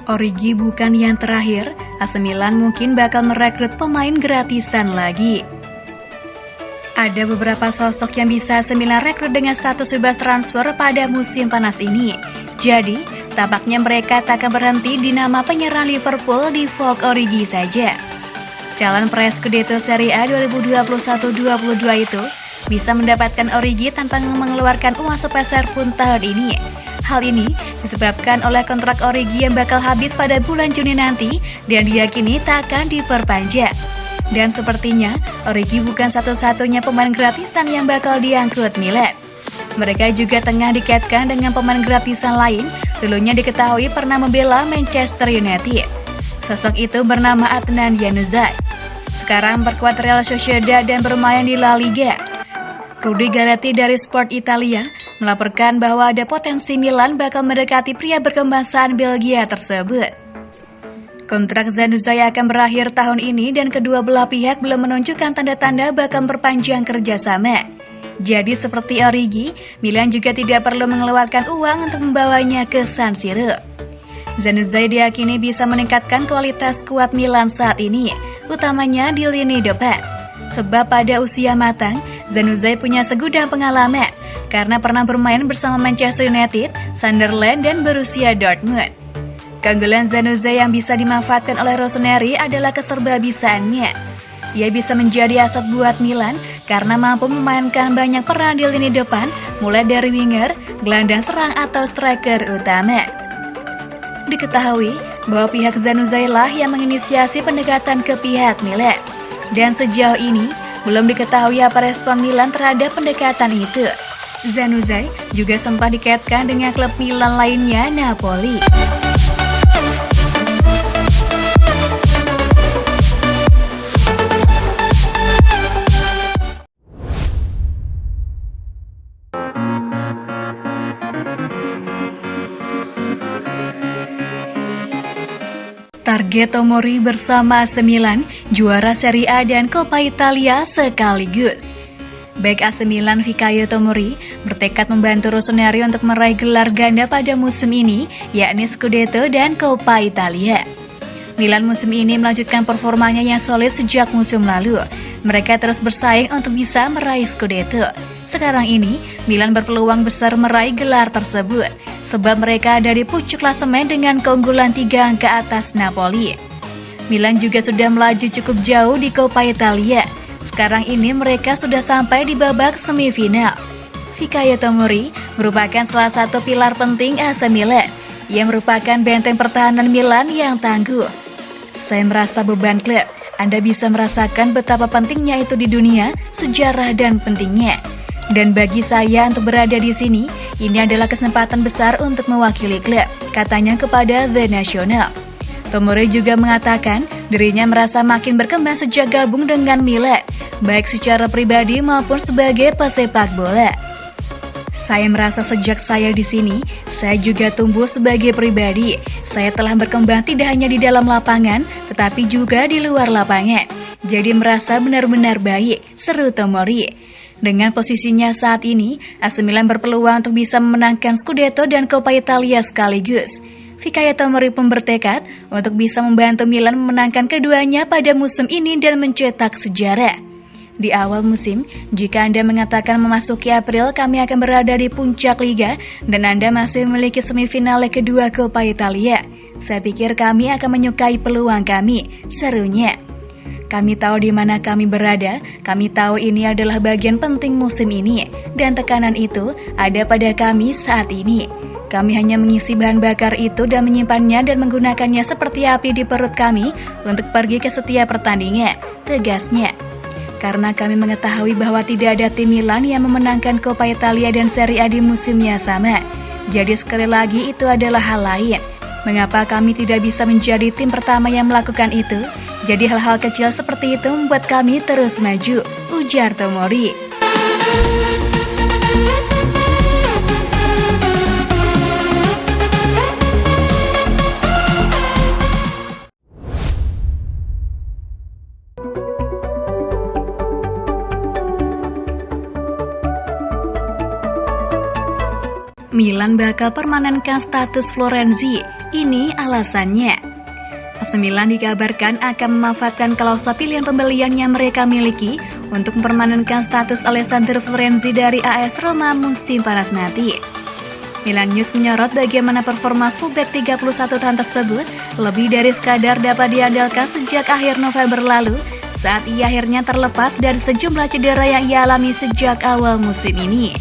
Origi bukan yang terakhir, AC Milan mungkin bakal merekrut pemain gratisan lagi. Ada beberapa sosok yang bisa AC Milan rekrut dengan status bebas transfer pada musim panas ini. Jadi, tampaknya mereka tak akan berhenti di nama penyerang Liverpool di Divock Origi saja. Calon peraih Scudetto Serie A 2021-22 itu bisa mendapatkan Origi tanpa mengeluarkan uang sepeser pun tahun ini. Hal ini disebabkan oleh kontrak Origi yang bakal habis pada bulan Juni nanti dan diyakini tak akan diperpanjang. Dan sepertinya Origi bukan satu-satunya pemain gratisan yang bakal diangkut Milan. Mereka juga tengah dikaitkan dengan pemain gratisan lain, dulunya diketahui pernah membela Manchester United. Sosok itu bernama Adnan Januzaj. Sekarang berkuat Real Sociedad dan bermain di La Liga. Rudy Galetti dari Sport Italia melaporkan bahwa ada potensi Milan bakal mendekati pria berkebangsaan Belgia tersebut. Kontrak Januzaj akan berakhir tahun ini dan kedua belah pihak belum menunjukkan tanda-tanda bakal perpanjang kerjasama. Jadi seperti Origi, Milan juga tidak perlu mengeluarkan uang untuk membawanya ke San Siro. Januzaj diyakini bisa meningkatkan kualitas skuad Milan saat ini, utamanya di lini depan. Sebab pada usia matang, Januzaj punya segudang pengalaman karena pernah bermain bersama Manchester United, Sunderland, dan Borussia Dortmund. Keunggulan Januzaj yang bisa dimanfaatkan oleh Rossoneri adalah keserbabisaannya. Ia bisa menjadi aset buat Milan karena mampu memainkan banyak peran di lini depan, mulai dari winger, gelandang serang atau striker utama. Diketahui bahwa pihak Januzaj lah yang menginisiasi pendekatan ke pihak Milan. Dan sejauh ini, belum diketahui apa respon Milan terhadap pendekatan itu. Januzaj juga sempat dikaitkan dengan klub Milan lainnya, Napoli. Target Tomori bersama AC Milan, juara Serie A dan Coppa Italia sekaligus. Bek AC Milan Fikayo Tomori bertekad membantu Rossoneri untuk meraih gelar ganda pada musim ini, yakni Scudetto dan Coppa Italia. Milan musim ini melanjutkan performanya yang solid sejak musim lalu. Mereka terus bersaing untuk bisa meraih Scudetto. Sekarang ini, Milan berpeluang besar meraih gelar tersebut, sebab mereka ada di pucuk klasemen dengan keunggulan 3 angka atas Napoli. Milan juga sudah melaju cukup jauh di Coppa Italia. Sekarang ini mereka sudah sampai di babak semifinal. Fikayo Tomori merupakan salah satu pilar penting AC Milan. Ia merupakan benteng pertahanan Milan yang tangguh. Saya merasa beban klub. Anda bisa merasakan betapa pentingnya itu di dunia, sejarah dan pentingnya. Dan bagi saya untuk berada di sini, ini adalah kesempatan besar untuk mewakili klub, katanya kepada The National. Tomori juga mengatakan dirinya merasa makin berkembang sejak gabung dengan Milan, baik secara pribadi maupun sebagai pesepak bola. Saya merasa sejak saya di sini, saya juga tumbuh sebagai pribadi. Saya telah berkembang tidak hanya di dalam lapangan, tetapi juga di luar lapangan. Jadi merasa benar-benar baik, seru Tomori. Dengan posisinya saat ini, AC Milan berpeluang untuk bisa memenangkan Scudetto dan Coppa Italia sekaligus. Fikayo Tomori pun bertekad untuk bisa membantu Milan memenangkan keduanya pada musim ini dan mencetak sejarah. Di awal musim, jika Anda mengatakan memasuki April kami akan berada di puncak liga dan Anda masih memiliki semifinal leg kedua Coppa Italia, saya pikir kami akan menyukai peluang kami, serunya. Kami tahu di mana kami berada, kami tahu ini adalah bagian penting musim ini, dan tekanan itu ada pada kami saat ini. Kami hanya mengisi bahan bakar itu dan menyimpannya dan menggunakannya seperti api di perut kami untuk pergi ke setiap pertandingan, tegasnya. Karena kami mengetahui bahwa tidak ada tim Milan yang memenangkan Coppa Italia dan Serie A di musim yang sama. Jadi sekali lagi itu adalah hal lain. Mengapa kami tidak bisa menjadi tim pertama yang melakukan itu? Jadi hal-hal kecil seperti itu membuat kami terus maju, ujar Tomori. Milan bakal permanenkan status Florenzi. Ini alasannya. AC Milan dikabarkan akan memanfaatkan klausul pilihan pembelian yang mereka miliki untuk mempermanenkan status Alessandro Florenzi dari AS Roma musim panas nanti. Milan News menyorot bagaimana performa fullback 31 tahun tersebut lebih dari sekadar dapat diandalkan sejak akhir November lalu saat ia akhirnya terlepas dari sejumlah cedera yang ia alami sejak awal musim ini.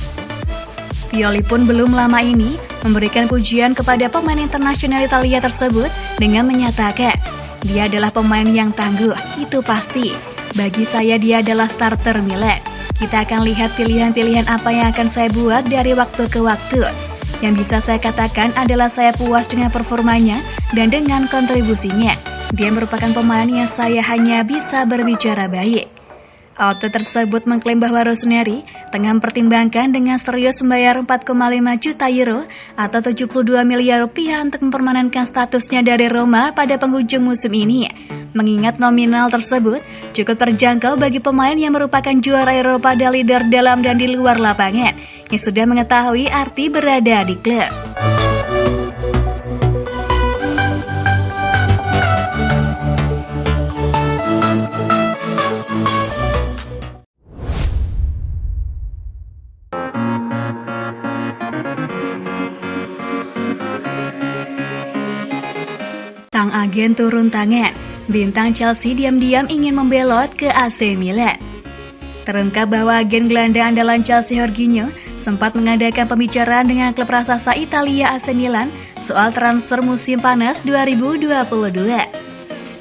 Pioli pun belum lama ini memberikan pujian kepada pemain internasional Italia tersebut dengan menyatakan, dia adalah pemain yang tangguh, itu pasti. Bagi saya dia adalah starter Milan. Kita akan lihat pilihan-pilihan apa yang akan saya buat dari waktu ke waktu. Yang bisa saya katakan adalah saya puas dengan performanya dan dengan kontribusinya. Dia merupakan pemain yang saya hanya bisa berbicara baik. Auto tersebut mengklaim bahwa Rossoneri tengah mempertimbangkan dengan serius membayar 4,5 juta euro atau 72 miliar rupiah untuk mempermanenkan statusnya dari Roma pada penghujung musim ini. Mengingat nominal tersebut cukup terjangkau bagi pemain yang merupakan juara Eropa dan leader dalam dan di luar lapangan yang sudah mengetahui arti berada di klub. Sang agen turun tangan, bintang Chelsea diam-diam ingin membelot ke AC Milan. Terungkap bahwa agen gelandang andalan Chelsea Jorginho sempat mengadakan pembicaraan dengan klub raksasa Italia AC Milan soal transfer musim panas 2022.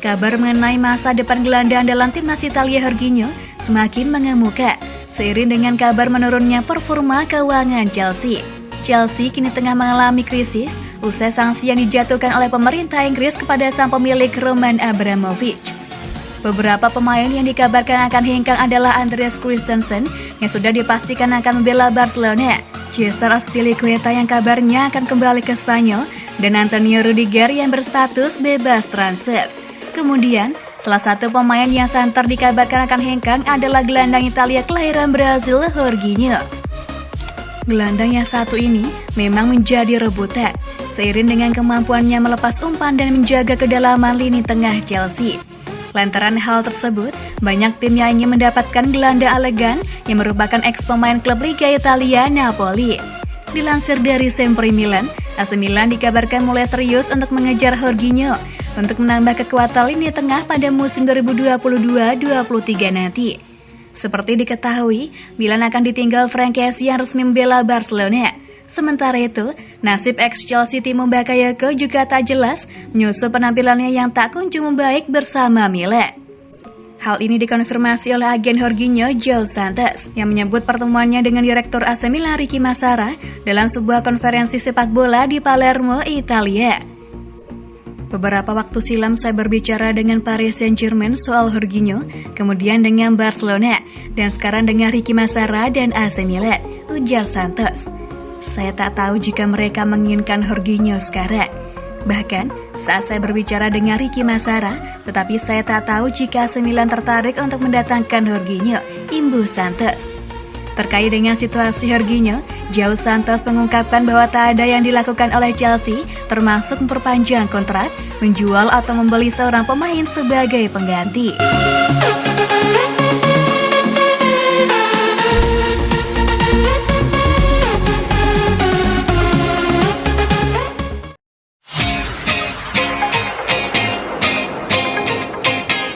Kabar mengenai masa depan gelandang andalan timnas Italia Jorginho semakin mengemuka seiring dengan kabar menurunnya performa keuangan Chelsea. Chelsea kini tengah mengalami krisis usai sanksi yang dijatuhkan oleh pemerintah Inggris kepada sang pemilik Roman Abramovich. Beberapa pemain yang dikabarkan akan hengkang adalah Andreas Christensen yang sudah dipastikan akan membela Barcelona, Cesar Azpilicueta yang kabarnya akan kembali ke Spanyol, dan Antonio Rudiger yang berstatus bebas transfer. Kemudian, salah satu pemain yang santer dikabarkan akan hengkang adalah gelandang Italia kelahiran Brazil Jorginho. Gelandang yang satu ini memang menjadi rebutan, seiring dengan kemampuannya melepas umpan dan menjaga kedalaman lini tengah Chelsea. Lantaran hal tersebut, banyak tim yang ingin mendapatkan gelandang elegan yang merupakan ex-pemain klub Liga Italia Napoli. Dilansir dari Sempre Milan, AC Milan dikabarkan mulai serius untuk mengejar Jorginho untuk menambah kekuatan lini tengah pada musim 2022-23 nanti. Seperti diketahui, Milan akan ditinggal Frank Kessie yang resmi membela Barcelona. Sementara itu, nasib ex-Chelsea Timo Bakayoko juga tak jelas menyusul penampilannya yang tak kunjung membaik bersama Milan. Hal ini dikonfirmasi oleh agen Jorginho, João Santos, yang menyebut pertemuannya dengan Direktur AC Milan Ricky Massara dalam sebuah konferensi sepak bola di Palermo, Italia. Beberapa waktu silam saya berbicara dengan Paris Saint-Germain soal Jorginho, kemudian dengan Barcelona, dan sekarang dengan Ricky Massara dan AC Milan, ujar Santos. Saya tak tahu jika mereka menginginkan Jorginho sekarang. Bahkan, saat saya berbicara dengan Ricky Massara, tetapi saya tak tahu jika AC Milan tertarik untuk mendatangkan Jorginho, imbuh Santos. Terkait dengan situasi Jorginho, João Santos mengungkapkan bahwa tak ada yang dilakukan oleh Chelsea, termasuk memperpanjang kontrak, menjual atau membeli seorang pemain sebagai pengganti.